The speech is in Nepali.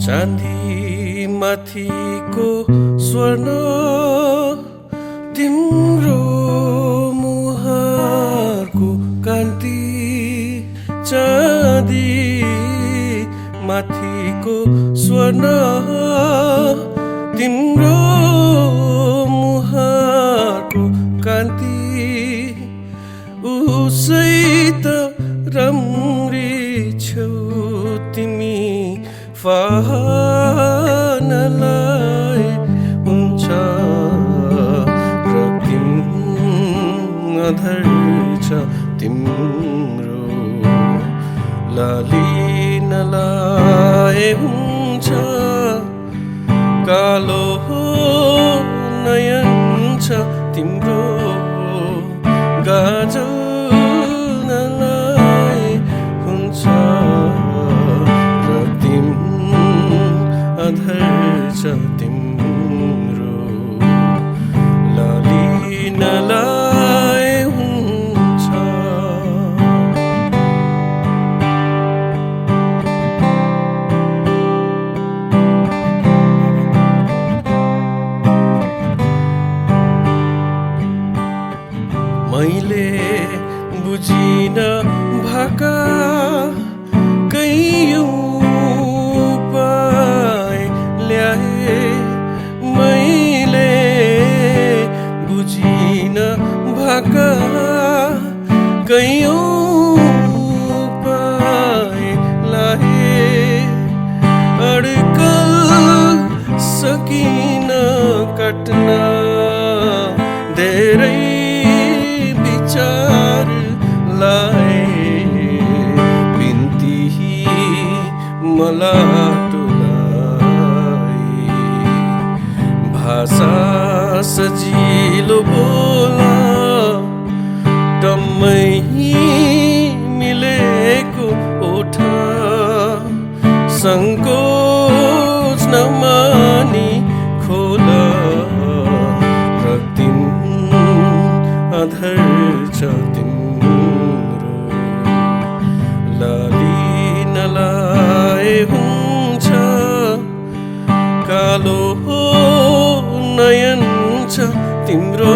चाँदी माथिको स्वर्ण तिम्रो मुहारको कान्ति चाँदी माथिको स्वर्ण तिम्रो मुहारको कान्ति उसै त राम्री छौ तिमी फानलाई हुन्छ र अधर छ तिम्रो लाली नलाए हुन्छ कालो नयन छ तिम्रो गाजल नलाए हुन्छ र अधर छ तिम्रो लाली नलाए हुन्छ मैले बुझिन भाका कैयौँ उपाय ल्याए मैले बुझिन भाका कैयौँ उपाय ल्याए अड्कल सकिन काट्न धेरै विचार लाए बिन्ती मलाटुलाई भाषा सजिलो बोला टम्मै मिलेको ओठ सङ्कोच नमानी खोला र अधर छ तिम्रो लाली नलाए हुन्छ कालो नयन छ तिम्रो